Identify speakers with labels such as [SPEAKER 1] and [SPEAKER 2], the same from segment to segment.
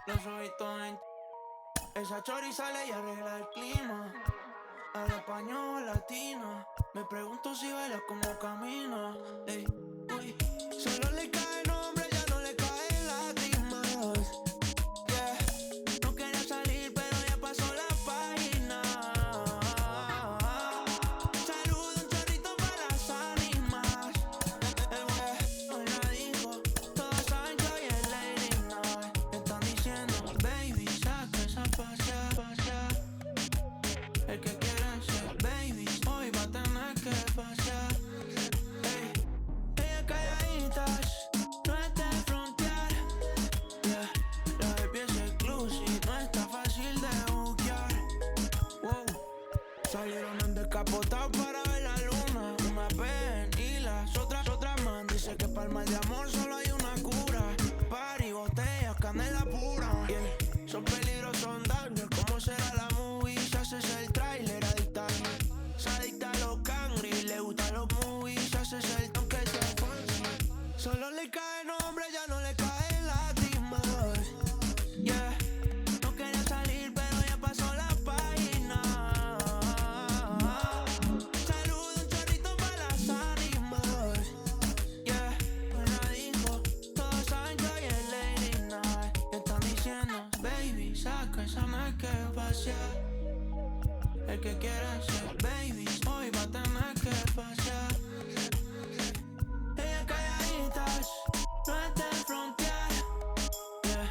[SPEAKER 1] Los ojitos en... Esa chori sale y arregla el clima. Habla español, latina. Me pregunto si baila como camina. Ey, uy. Solo le cae nombre, ya no le caen lágrimas. Yeah. No quería salir, pero ya pasó la página. Saludo un chorrito para las ánimas. El güey hoy la dijo. Todos saben que hoy es Lady Night. Están diciendo, baby, saca esa pasea. El que quiera ser baby, hoy va a tener que pasear. Ey, ella calladitas, no es de frontear. Yeah, la baby es exclusive, no está fácil de buquear. Wow, salieron en descapotado para ver la luna. Una ven y las otras man. Dice que para el mal de amor solo hay una cura. Party, botellas, canela pura. Yeah, son peligros, son daños. ¿Cómo será la movie? Se hace el trailer adicta. Se adicta a los cangris, le gustan los movies. Se hace el toque de fans. Solo le cae nombre, ya no le caen lágrimas. Yeah, no quería salir, pero ya pasó la página. Saludo un chorrito para las ánimas. Yeah, me la dijo. Todos saben que hoy es Lady Night. Están diciendo, baby, saca esa no que pasear. El que quiera ser baby, hoy va a tener que pasear. Ella calladitas, no es de frontear. Yeah,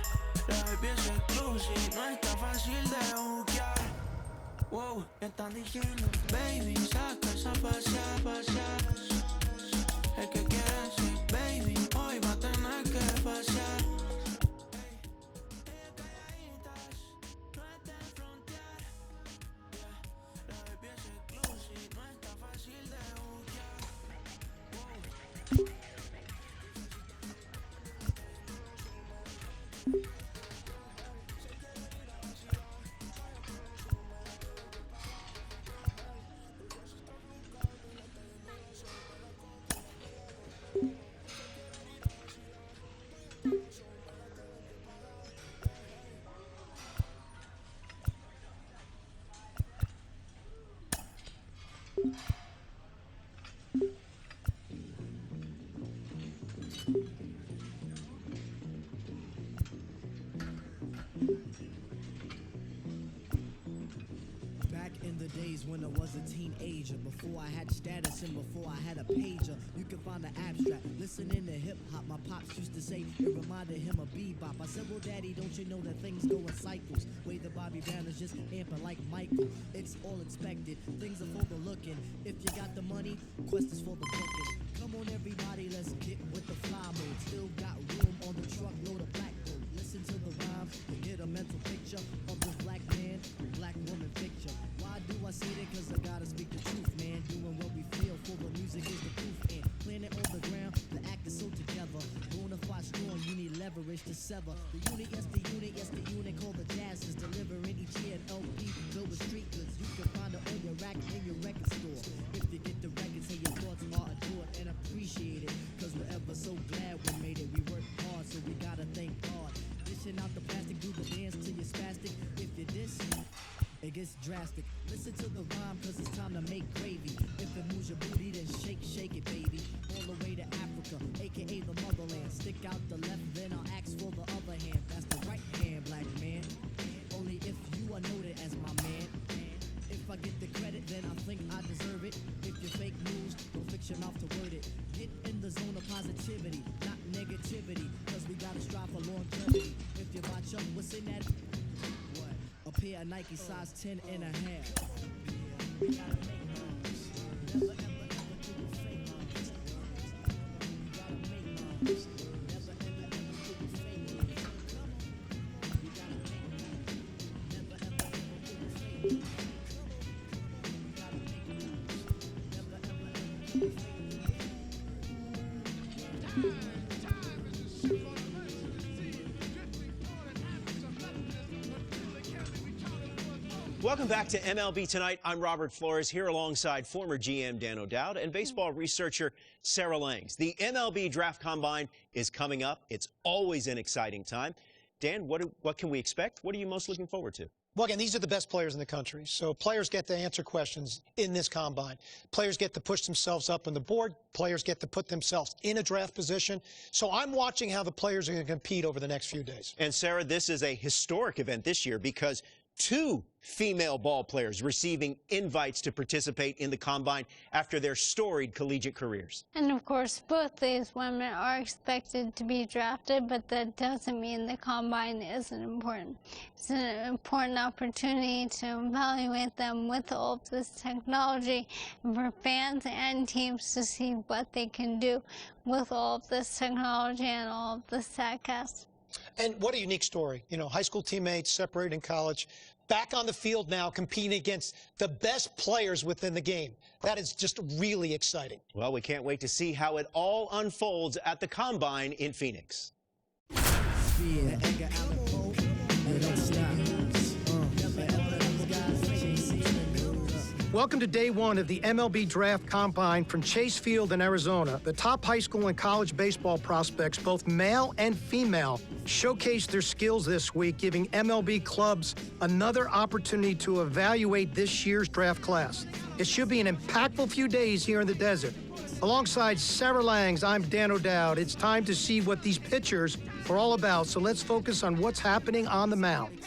[SPEAKER 1] la baby es exclusive, no está fácil de buquear. Wow, están diciendo, baby, saca esa pasear. El que quiera ser baby, hoy va a tener que pasear. Ella calladitas, no es de frontear. Yeah, la baby es exclusive, no está fácil de buquear. Wow.
[SPEAKER 2] Back in the days when I was a teenager, before I had status and before I had a pager, you can find the abstract. Listening to hip hop, my pops used to say it reminded him of bebop. I said, well, daddy, don't you know that things go in cycles? Way the Bobby Brown is just amping like Michael. It's all expected, things are for the looking. If you got the money, quest is for the cooking. Come on, everybody, let's get with the fly mode. Still got room on the truckload of black gold. Listen to the rhymes and get a mental picture of this black man, black woman picture. Why do I say that? Cause I gotta speak the truth, man. Doing what we feel, for the music is the proof. And planet on the ground, the act is so together. Bonafide strong, you need leverage to sever. The unit, yes, the unit called the Jazz is delivering each year an LP filled with street goods. You can find it on your rack in your record store. If you get the record, say your thoughts are adored and appreciated. Cause we're ever so glad we made it. We worked hard, so we gotta thank God. Dishing out the plastic, do the dance till you're spastic. If you diss, it gets drastic. Listen to the rhyme, cause it's time to make gravy. If it moves your booty, then shake it, baby. All the way to Africa, aka the motherland. Stick out the left, then I'll ask for the other hand. That's the right hand, black man. Only if you are noted as my man. If I get the credit, then I think I deserve it. If you're fake news, don't fix your mouth to word it. Get in the zone of positivity, not negativity. Cause we gotta strive for longevity. If you watch up, what's in that? What? A pair of Nike size 10 and a half. We gotta make moves. Never ever do a fake moves. We gotta make moves. Never ever do a fake moves. We gotta make moves. Never ever do a fake moves. We gotta make moves. Never ever do a fake moves.
[SPEAKER 3] Welcome back to MLB Tonight. I'm Robert Flores here alongside former GM Dan O'Dowd and baseball researcher Sarah Langs. The MLB Draft Combine is coming up. It's always an exciting time. Dan, what can we expect? What are you most looking forward to?
[SPEAKER 4] Well, again, these are the best players in the country. So players get to answer questions in this combine. Players get to push themselves up on the board. Players get to put themselves in a draft position. So I'm watching how the players are going to compete over the next few days.
[SPEAKER 3] And Sarah, this is a historic event this year because 2 female ball players receiving invites to participate in the Combine after their storied collegiate careers.
[SPEAKER 5] And of course, both these women are expected to be drafted, but that doesn't mean the Combine isn't important. It's an important opportunity to evaluate them with all of this technology and for fans and teams to see what they can do with all of this technology and all of the StatCast.
[SPEAKER 4] And what a unique story. You know, high school teammates separated in college, back on the field now competing against the best players within the game. That is just really exciting.
[SPEAKER 3] Well, we can't wait to see how it all unfolds at the Combine in Phoenix.
[SPEAKER 4] Welcome to day 1 of the MLB Draft Combine from Chase Field in Arizona. The top high school and college baseball prospects, both male and female, showcased their skills this week, giving MLB clubs another opportunity to evaluate this year's draft class. It should be an impactful few days here in the desert. Alongside Sarah Langs, I'm Dan O'Dowd. It's time to see what these pitchers are all about, so let's focus on what's happening on the mound.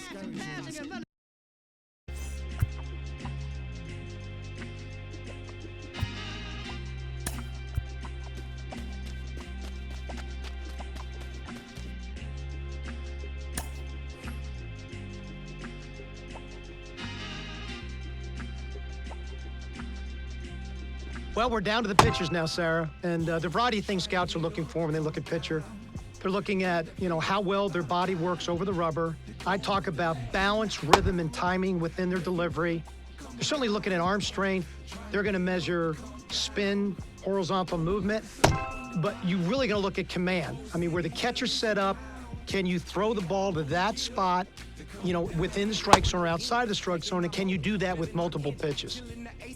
[SPEAKER 4] Well, we're down to the pitchers now, Sarah, and the variety of things scouts are looking for when they look at pitcher. They're looking at, how well their body works over the rubber. I talk about balance, rhythm, and timing within their delivery. They're certainly looking at arm strength. They're going to measure spin, horizontal movement, but you're really going to look at command. I mean, where the catcher's set up, can you throw the ball to that spot, within the strike zone or outside the strike zone, and can you do that with multiple pitches?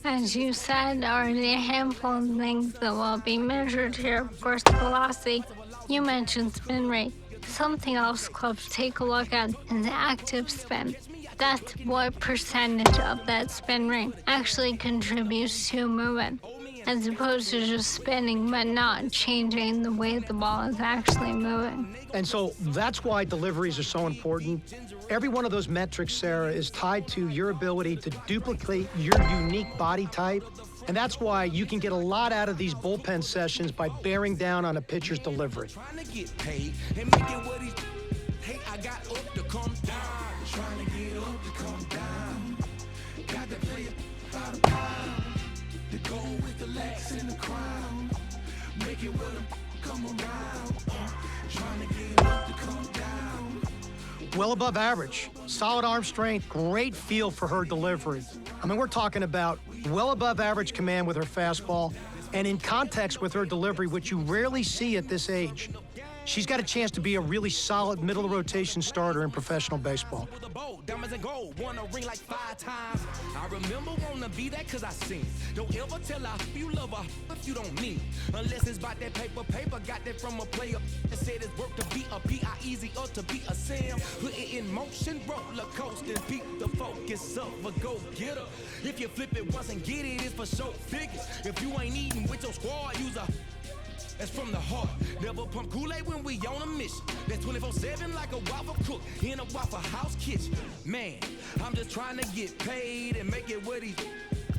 [SPEAKER 5] As you said, there are a handful of things that will be measured here. Of course, velocity. You mentioned spin rate. Something else clubs take a look at is active spin. That's what percentage of that spin rate actually contributes to movement, as opposed to just spinning but not changing the way the ball is actually moving.
[SPEAKER 4] And so that's why deliveries are so important. Every one of those metrics, Sarah, is tied to your ability to duplicate your unique body type. And that's why you can get a lot out of these bullpen sessions by bearing down on a pitcher's delivery.
[SPEAKER 1] Trying to get paid and make it what he hey, I got up to come down. Trying to get up to come down. Got to play it by the pound. To go with the legs in the crown. Make it with them come around. Trying to get up to come down.
[SPEAKER 4] Well above average, solid arm strength, great feel for her delivery. I mean, we're talking about well above average command with her fastball and in context with her delivery, which you rarely see at this age. She's got a chance to be a really solid middle rotation starter in professional baseball.
[SPEAKER 1] Diamonds and gold, won a ring like 5 times. I remember wanna be that cause I seen. Don't ever tell her you love her if you don't need. Unless it's about that paper got that from a player that said it's work to be a P.I. easy or to be a Sam. Put it in motion, roller coaster, beat the focus up a go-getter. If you flip it once and get it, it's for show figures. If you ain't eating with your squad, use a that's from the heart. Never pump Kool-Aid when we on a mission. That's 24/7 like a Waffle cook in a Waffle House kitchen. Man, I'm just trying to get paid and make it what he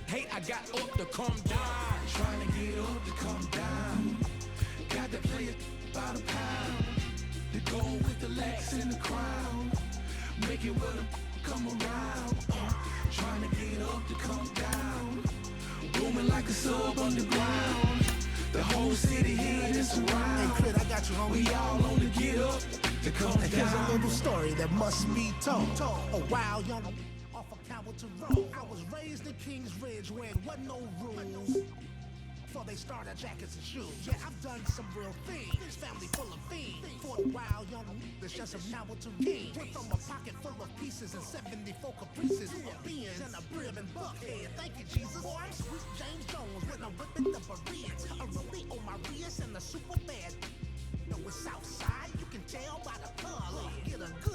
[SPEAKER 1] hey, I got up to come down. Trying to get up to come down. Got to play it by the pound. To go with the legs in the crown. Make it with them come around. Trying to get up to come down. Booming like a sub underground. The whole city here is around.
[SPEAKER 6] Hey, Crit, I got you, homie.
[SPEAKER 1] We all on the get up to come down.
[SPEAKER 6] Here's a little story that must be told. A wild young off of Calverton Road. I was raised in Kings Ridge where it wasn't no rules. Before they started jackets and shoes. Yeah, I've done some real things. Family full of fiends. For a wild young that's just a Calverton king. Went from a pocket full of pieces and 74 caprices to a Benz and a Brib and Buckhead. Thank you, Jesus. Boy, I'm sweet James Jones when I'm whipping the Bereans. A rollie on my wrist and a super bad. No, it's Southside. You can tell by the color. Get a good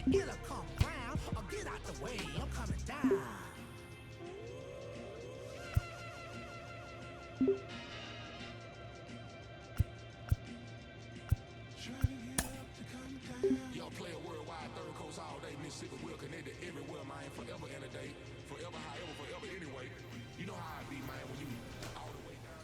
[SPEAKER 6] Get a come round or get out the way. I'm coming down.
[SPEAKER 7] Yo, play a worldwide third coast all day. Mississippi will connect it everywhere, man. Forever and a day. Forever, however, forever anyway. You know how I be, man, when you all the way down.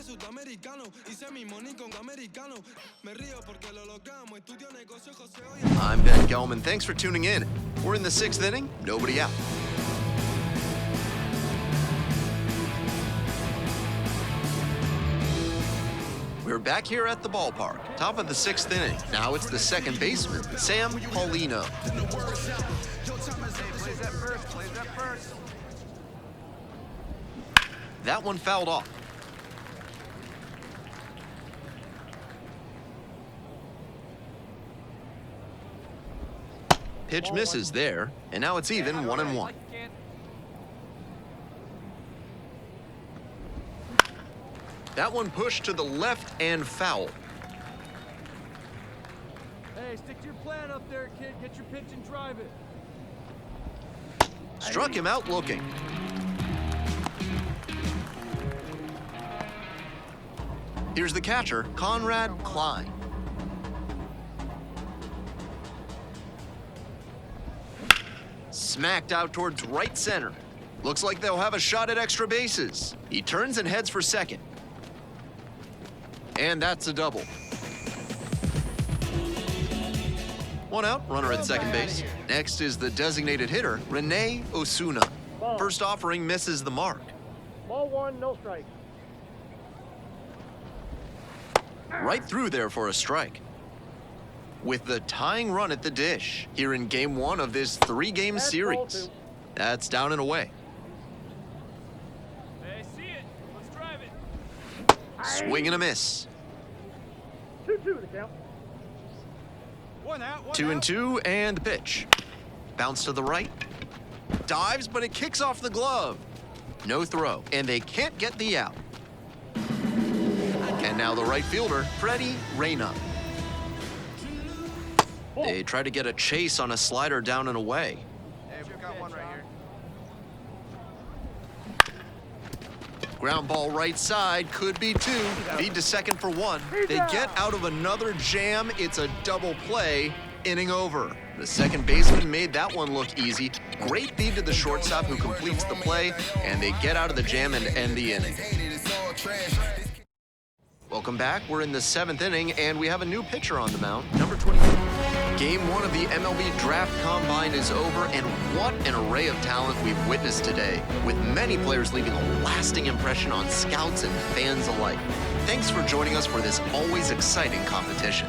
[SPEAKER 1] Sudamericano, hice mi money con americano. Me río porque lo logramos. Estudio negocio, José hoy.
[SPEAKER 8] I'm Ben Gelman. Thanks for tuning in. We're in the 6th inning. Nobody out. We're back here at the ballpark. Top of the 6th inning. Now it's the second baseman, Sam Paulino.
[SPEAKER 9] Plays that first.
[SPEAKER 8] That one fouled off. Pitch misses there, and now it's even 1-1. That one pushed to the left and foul.
[SPEAKER 9] Hey, stick to your plan up there, kid. Get your pitch and drive it.
[SPEAKER 8] Struck him out looking. Here's the catcher, Conrad Klein. Smacked out towards right center. Looks like they'll have a shot at extra bases. He turns and heads for second. And that's a double. One out, runner at second base. Next is the designated hitter, Rene Osuna. First offering misses the mark.
[SPEAKER 9] Ball one, no strike.
[SPEAKER 8] Right through there for a strike. With the tying run at the dish here in game 1 of this 3-game series. That's down and away.
[SPEAKER 9] Hey, see it. Let's drive it.
[SPEAKER 8] Swing and a miss.
[SPEAKER 9] 2-2 the count. One out,
[SPEAKER 8] 2-2 and the pitch. Bounce to the right. Dives, but it kicks off the glove. No throw, and they can't get the out. And now the right fielder, Freddie Reyna. They try to get a chase on a slider down and away.
[SPEAKER 9] Hey, we've got one right here.
[SPEAKER 8] Ground ball right side, could be 2. Feed to second for 1. They get out of another jam. It's a double play. Inning over. The second baseman made that one look easy. Great feed to the shortstop who completes the play, and they get out of the jam and end the inning. Welcome back. We're in the 7th inning, and we have a new pitcher on the mound, number 22. Game 1 of the MLB Draft Combine is over, and what an array of talent we've witnessed today, with many players leaving a lasting impression on scouts and fans alike. Thanks for joining us for this always exciting competition.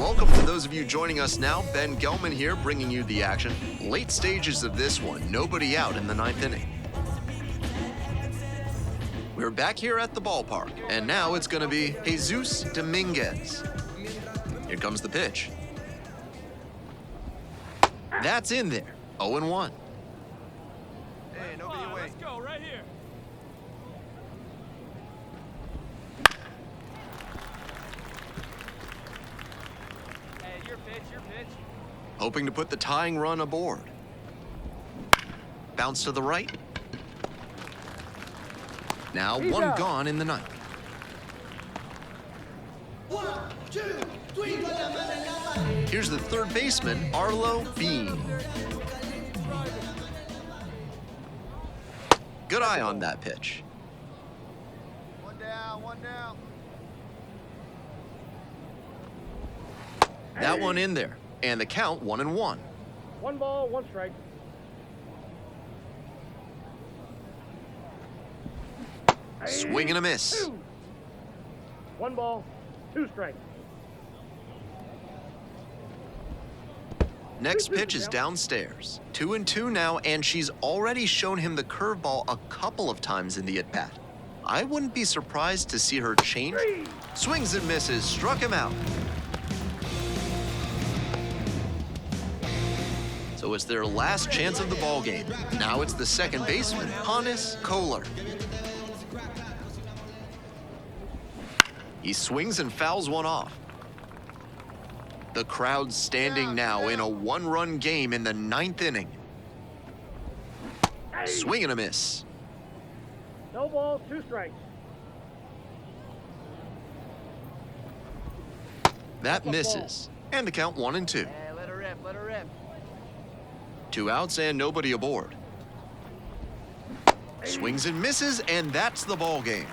[SPEAKER 8] Welcome to those of you joining us now. Ben Gelman here, bringing you the action. Late stages of this one, nobody out in the 9th inning. We're back here at the ballpark, and now it's going to be Jesus Dominguez. Here comes the pitch. That's in there, 0-1.
[SPEAKER 9] Hey, nobody away. Let's go, right here. Hey, your pitch, your pitch.
[SPEAKER 8] Hoping to put the tying run aboard. Bounce to the right. Now
[SPEAKER 9] He's
[SPEAKER 8] one
[SPEAKER 9] out.
[SPEAKER 8] gone in the 9th.
[SPEAKER 6] 1, 2, 3,
[SPEAKER 8] Here's the third baseman, Arlo Bean. Good eye on that pitch.
[SPEAKER 9] One down, one down.
[SPEAKER 8] That one in there, and the count 1-1.
[SPEAKER 9] One ball, one strike.
[SPEAKER 8] Swing and a miss.
[SPEAKER 9] Two. One ball, two strikes.
[SPEAKER 8] Next pitch is downstairs. 2-2 now, and she's already shown him the curveball a couple of times in the at-bat. I wouldn't be surprised to see her change. Swings and misses, struck him out. So it's their last chance of the ball game. Now it's the second baseman, Hannes Kohler. He swings and fouls one off. The crowd standing now in a one-run game in the 9th inning. Swing and a miss.
[SPEAKER 9] No balls, two strikes.
[SPEAKER 8] That misses. And the count 1-2.
[SPEAKER 9] Hey, let her rip, let her rip.
[SPEAKER 8] 2 outs and nobody aboard. Swings and misses, and that's the ball game.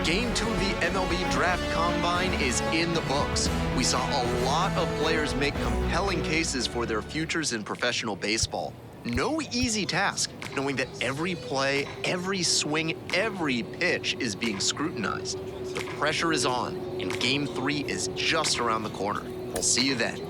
[SPEAKER 8] Game 2 of the MLB Draft Combine is in the books. We saw a lot of players make compelling cases for their futures in professional baseball. No easy task, knowing that every play, every swing, every pitch is being scrutinized. The pressure is on, and Game 3 is just around the corner. We'll see you then.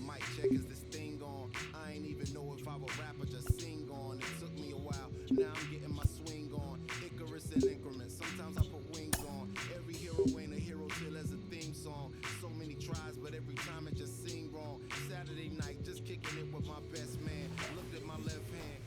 [SPEAKER 6] Mic check, is this thing on? I ain't even know if I would rap or just sing on. It took me a while, now I'm getting my swing on. Icarus in increments, sometimes I put wings on. Every hero ain't a hero till there's a theme song. So many tries, but every time it just seemed wrong. Saturday night, just kicking it with my best man. Looked at my left hand.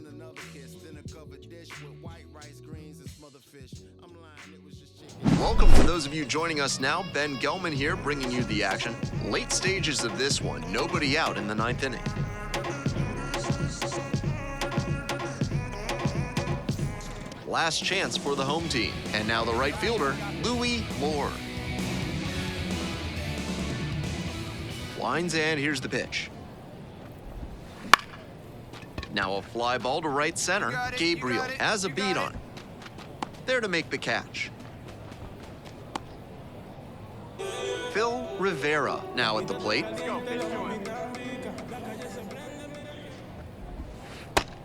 [SPEAKER 6] Another kiss, then a covered dish with white rice, greens, and smothered fish. I'm lying, it was just chicken.
[SPEAKER 8] Welcome to those of you joining us now. Ben Gelman here, bringing you the action. Late stages of this one, nobody out in the 9th inning. Last chance for the home team. And now the right fielder, Louis Moore. Winds, and here's the pitch. Now a fly ball to right center. Gabriel has a beat on it. There to make the catch. Phil Rivera now at the plate.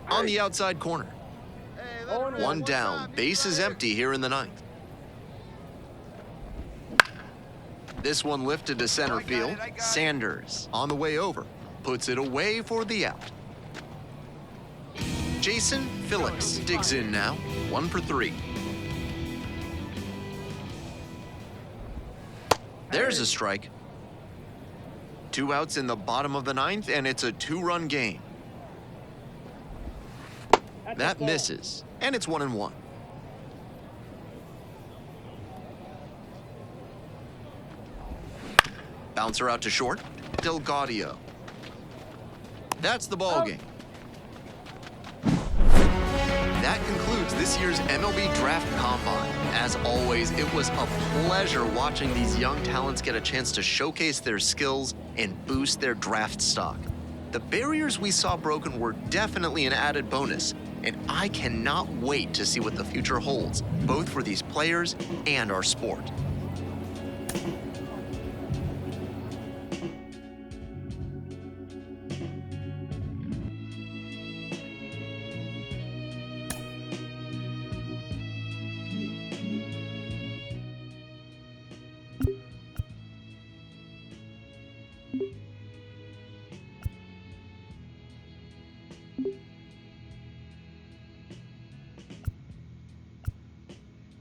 [SPEAKER 8] On the outside corner. One down, base is empty here in the 9th. This one lifted to center field. Sanders on the way over, puts it away for the out. Jason Phillips digs in now, 1 for 3. There's a strike. 2 outs in the bottom of the 9th, and it's a 2-run game. That misses, and it's 1-1. Bouncer out to short, Delgado. that's the ball game. That concludes this year's MLB Draft Combine. As always, it was a pleasure watching these young talents get a chance to showcase their skills and boost their draft stock. The barriers we saw broken were definitely an added bonus, and I cannot wait to see what the future holds, both for these players and our sport.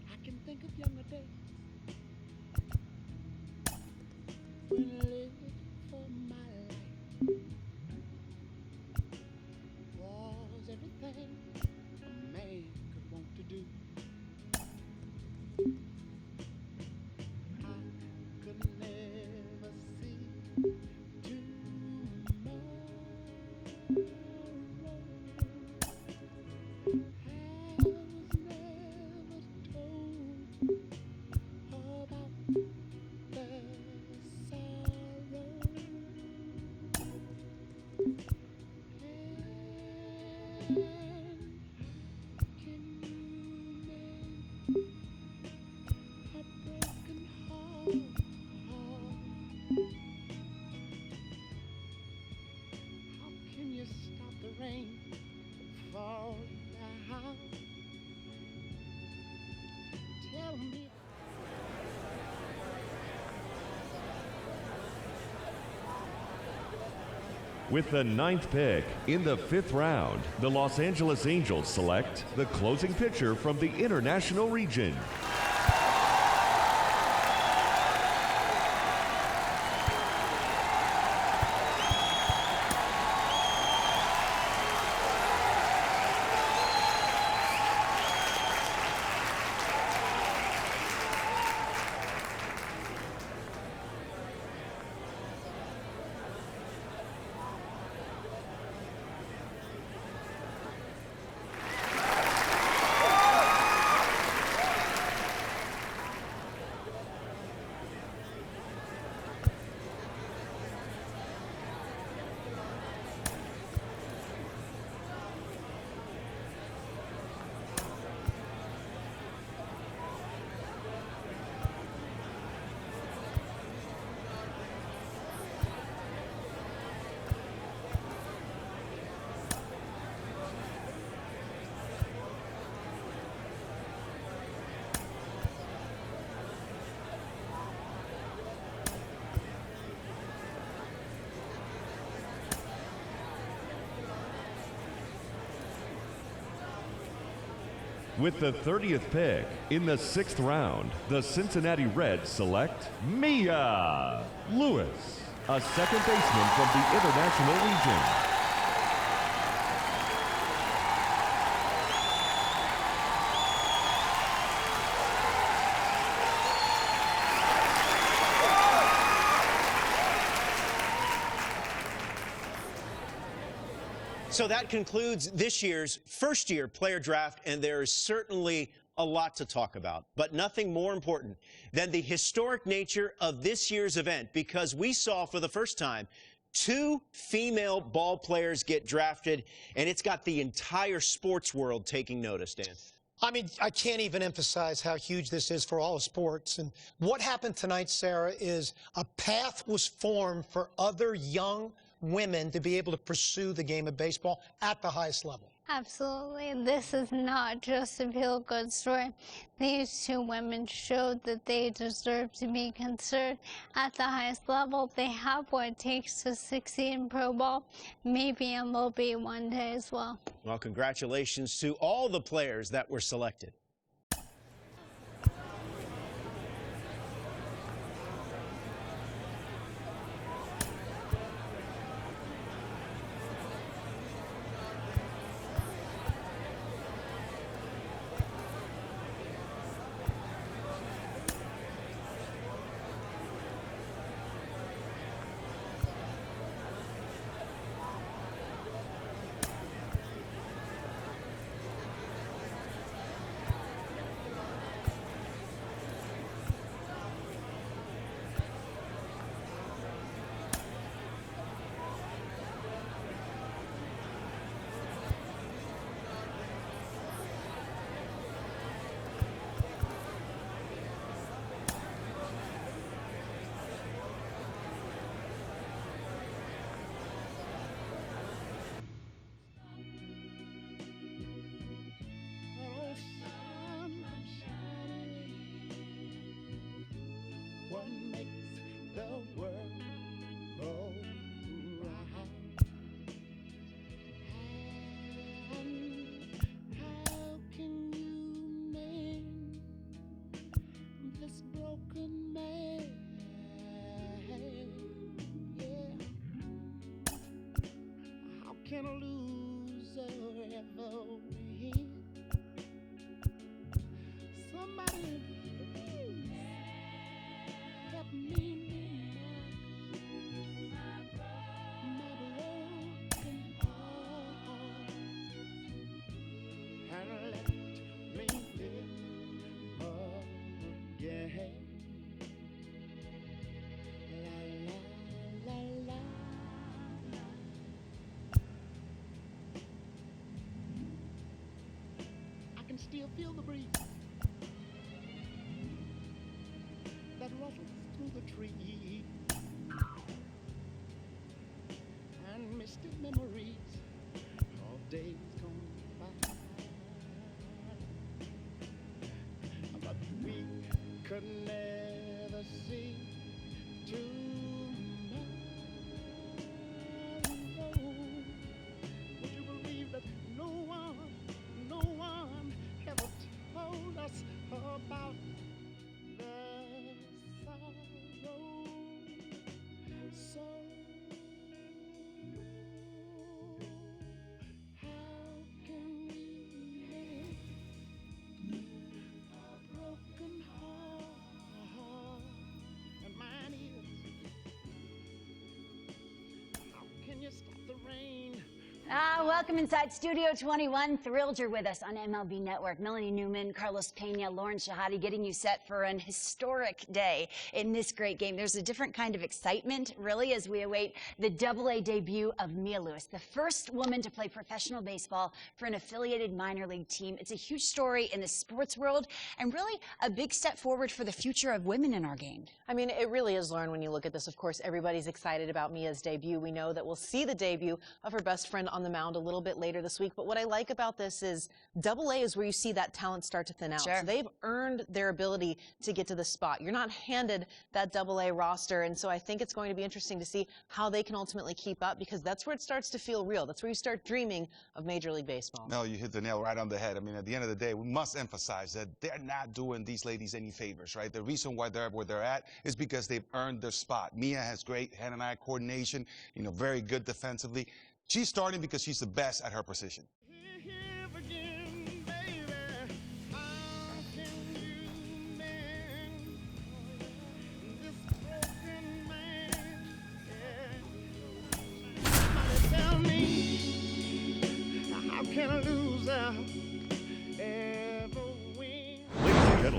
[SPEAKER 6] I can think of younger days when I lived for my life. Was everything a man could want to do. I could never see tomorrow. I was never told about the sorrow. And can you mend a broken heart? How can you stop the rain from falling down? Tell me.
[SPEAKER 10] With the 9th pick in the 5th round, the Los Angeles Angels select the closing pitcher from the International Region. With the 30th pick in the 6th round, the Cincinnati Reds select Mia Lewis, a second baseman from the International Region.
[SPEAKER 3] So that concludes this year's first-year player draft, and there is certainly a lot to talk about, but nothing more important than the historic nature of this year's event, because we saw for the first time 2 female ball players get drafted, and it's got the entire sports world taking notice, Dan.
[SPEAKER 4] I mean, I can't even emphasize how huge this is for all of sports. And what happened tonight, Sarah, is a path was formed for other young women to be able to pursue the game of baseball at the highest level.
[SPEAKER 5] Absolutely. This is not just a feel-good story. These 2 women showed that they deserve to be considered at the highest level. They have what it takes to succeed in pro ball, maybe MLB one day as well.
[SPEAKER 3] Well, congratulations to all the players that were selected.
[SPEAKER 6] can a loser ever win? Somebody please help me mend my broken heart and let me live again. La la la la. I can still feel the breeze that rustles through the trees and misty memories of days gone by. But we could never see tomorrow. Would you believe that no one ever told us about the sorrow? So how can we mend a broken heart? And mine is, how can you stop the rain?
[SPEAKER 11] Welcome inside Studio 21. Thrilled you're with us on MLB Network. Melanie Newman, Carlos Pena, Lauren Shahadi getting you set for an historic day in this great game. There's a different kind of excitement, really, as we await the AA debut of Mia Lewis, the first woman to play professional baseball for an affiliated minor league team. It's a huge story in the sports world and really a big step forward for the future of women in our game.
[SPEAKER 12] I mean, it really is, Lauren, when you look at this. Of course, everybody's excited about Mia's debut. We know that we'll see the debut of her best friend on the mound a little bit later this week. But what I like about this is AA is where you see that talent start to thin out.
[SPEAKER 11] Sure.
[SPEAKER 12] So they've earned their ability to get to the spot. You're not handed that AA roster. And so I think it's going to be interesting to see how they can ultimately keep up, because that's where it starts to feel real. That's where you start dreaming of Major League Baseball.
[SPEAKER 13] No, you hit the nail right on the head. I mean, at the end of the day, we must emphasize that they're not doing these ladies any favors, right? The reason why they're where they're at is because they've earned their spot. Mia has great hand-and-eye coordination, very good defensively. She's starting because she's the best at her position.
[SPEAKER 6] Tell me, how can a loser ever win?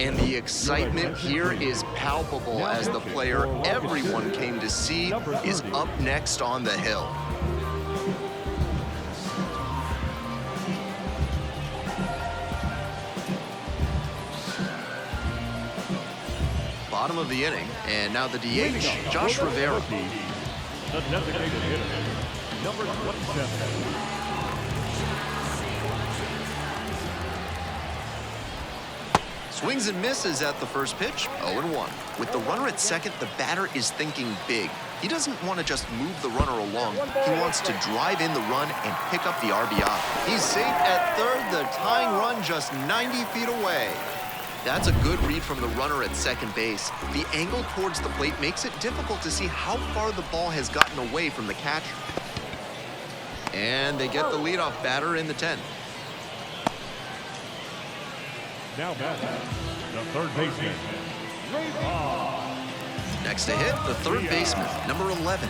[SPEAKER 8] And the excitement here is palpable as the player everyone came to see is up next on the hill. Bottom of the inning, and now the DH, Josh Rivera.
[SPEAKER 10] The designated hitter, number 27.
[SPEAKER 8] Swings and misses at the first pitch, 0-1. With the runner at second, the batter is thinking big. He doesn't want to just move the runner along. He wants to drive in the run and pick up the RBI. He's safe at third, the tying run just 90 feet away. That's a good read from the runner at second base. The angle towards the plate makes it difficult to see how far the ball has gotten away from the catcher. And they get the leadoff batter in the 10th.
[SPEAKER 10] Now back, the third baseman, Ray Ball.
[SPEAKER 8] Next to hit, the third baseman, number 11.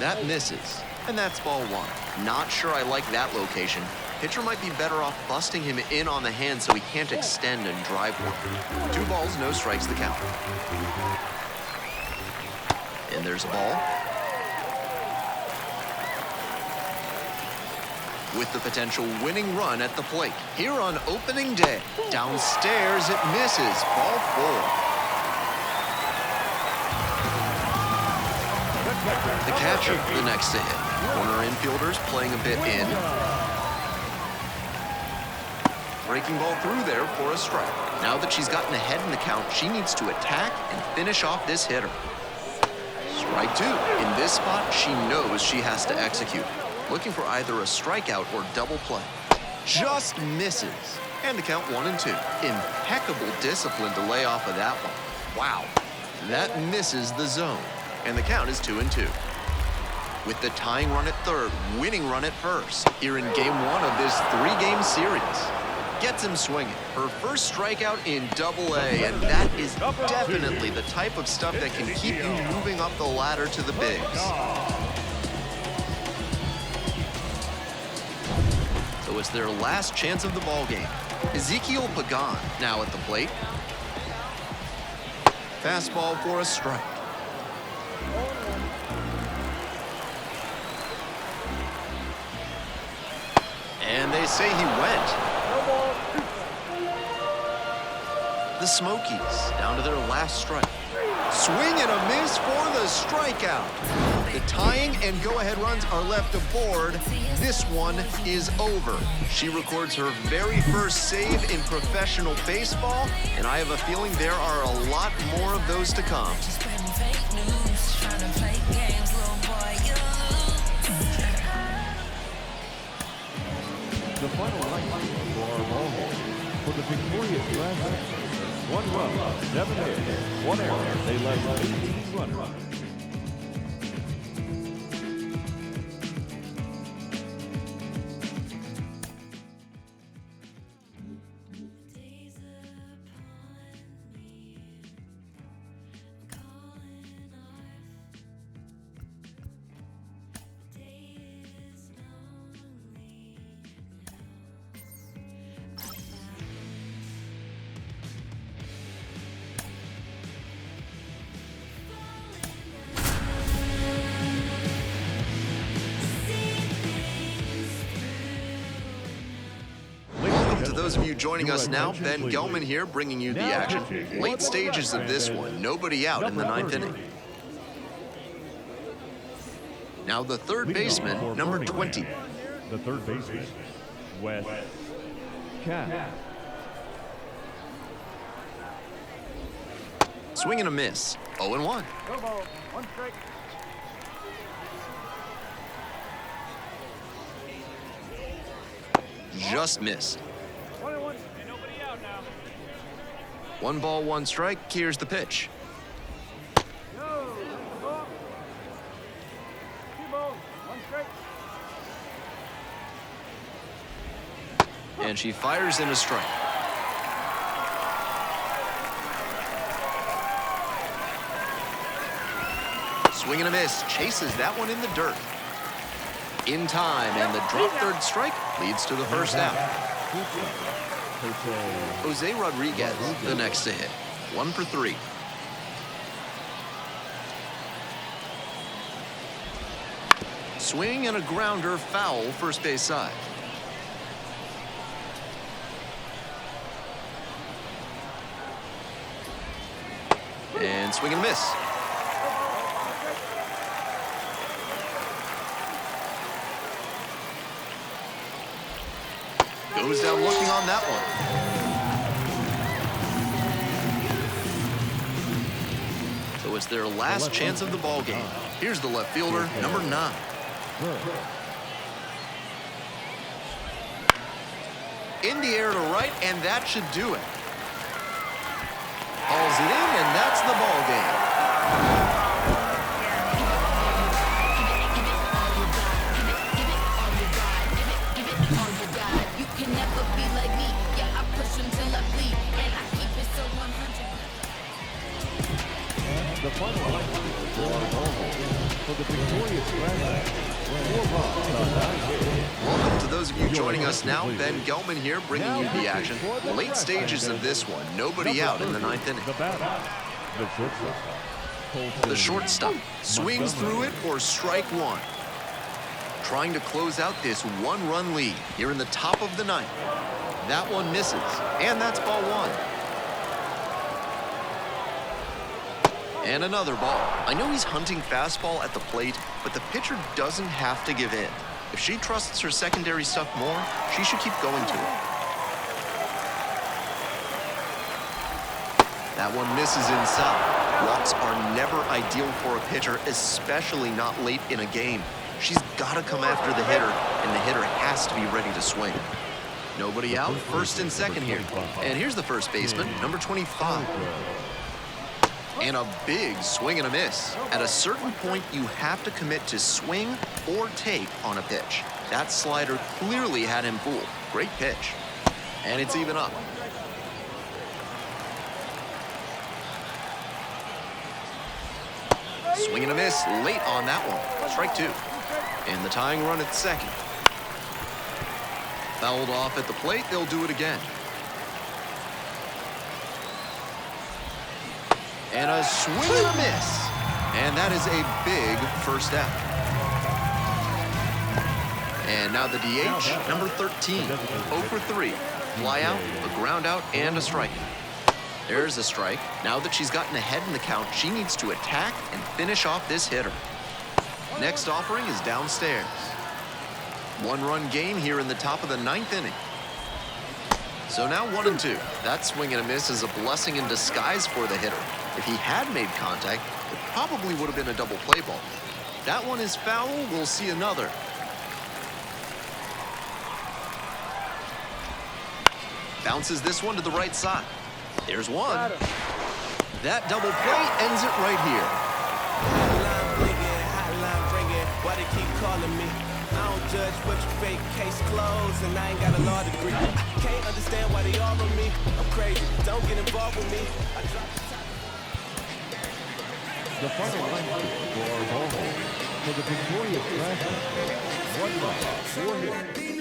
[SPEAKER 8] That misses, and that's ball one. Not sure I like that location. Pitcher might be better off busting him in on the hand so he can't extend and drive one. 2 balls, no strikes the count. And there's a ball. With the potential winning run at the plate. Here on opening day. Downstairs, it misses. Ball 4. The catcher, the next to hit. Corner infielders playing a bit in. Breaking ball through there for a strike. Now that she's gotten ahead in the count, she needs to attack and finish off this hitter. Strike 2. In this spot, she knows she has to execute. Looking for either a strikeout or double play. Just misses. And the count 1-2. Impeccable discipline to lay off of that one. Wow. That misses the zone, and the count is 2-2. With the tying run at third, winning run at first, here in game one of this 3-game series. Gets him swinging. Her first strikeout in Double-A, and that is definitely the type of stuff that can keep you moving up the ladder to the bigs. So it's their last chance of the ballgame. Ezekiel Pagan now at the plate. Fastball for a strike. And they say he went. The Smokies down to their last strike. Swing and a miss for the strikeout. The tying and go-ahead runs are left aboard. This one is over. She records her very first save in professional baseball, and I have a feeling there are a lot more of those to come.
[SPEAKER 10] The final line for our ball game for the victorious Dragons. 1 run, 7 hits, 1 error. They left 18 runners.
[SPEAKER 8] To those of you joining us now, Ben Gelman here bringing you the action. Late stages of this one, nobody out in the 9th inning. Now the third baseman, number 20.
[SPEAKER 10] The third baseman, Wes Cat.
[SPEAKER 8] Swing and a miss, 0-1. Just missed. 1 ball, 1 strike. Here's the pitch. And she fires in a strike. Swing and a miss. Chases that one in the dirt. In time, and the drop third strike leads to the first out. Jose Rodriguez, the next to hit. 1 for 3. Swing and a grounder, foul, first base side. And swing and a miss. Goes down looking on that one. So it's their last chance of the ball game. Here's the left fielder, number 9. In the air to right, and that should do it. Hauls it in, and that's the ball game.
[SPEAKER 10] The final line for our ball game for the victorious Dragons. 4 runs on 9 hits.
[SPEAKER 8] Welcome to those of you joining us now. Ben Gelman here bringing you the action. Late stages of this one. Nobody out in the 9th inning.
[SPEAKER 10] The batter, the shortstop.
[SPEAKER 8] The shortstop swings through it for strike 1. Trying to close out this 1-run lead here in the top of the 9th. That one misses, and that's ball 1. And another ball. I know he's hunting fastball at the plate, but the pitcher doesn't have to give in. If she trusts her secondary stuff more, she should keep going to it. That one misses inside. Walks are never ideal for a pitcher, especially not late in a game. She's got to come after the hitter, and the hitter has to be ready to swing. Nobody out, first and second here. And here's the first baseman, number 25. And a big swing and a miss. At a certain point, you have to commit to swing or take on a pitch. That slider clearly had him fooled. Great pitch. And it's even up. Swing and a miss late on that one. Strike two. And the tying run at second. Fouled off at the plate. They'll do it again. And a swing and a miss. And that is a big first out. And now the DH, number 13, 0 for 3. Fly out, a ground out, and a strike. There's a strike. Now that she's gotten ahead in the count, she needs to attack and finish off this hitter. Next offering is downstairs. One-run game here in the top of the 9th inning. So now 1-2. That swing and a miss is a blessing in disguise for the hitter. If he had made contact, it probably would have been a double play ball. That one is foul. We'll see another. Bounces this one to the right side. There's one. That double play ends it right here.
[SPEAKER 1] Hotline ringing, why they keep calling me? I don't judge what you fake, case closed, and I ain't got a law degree. Can't understand why they all on me. I'm crazy, don't get involved with me.
[SPEAKER 10] The final line for our ball game for the victorious Draft. 1 run, 4 hits.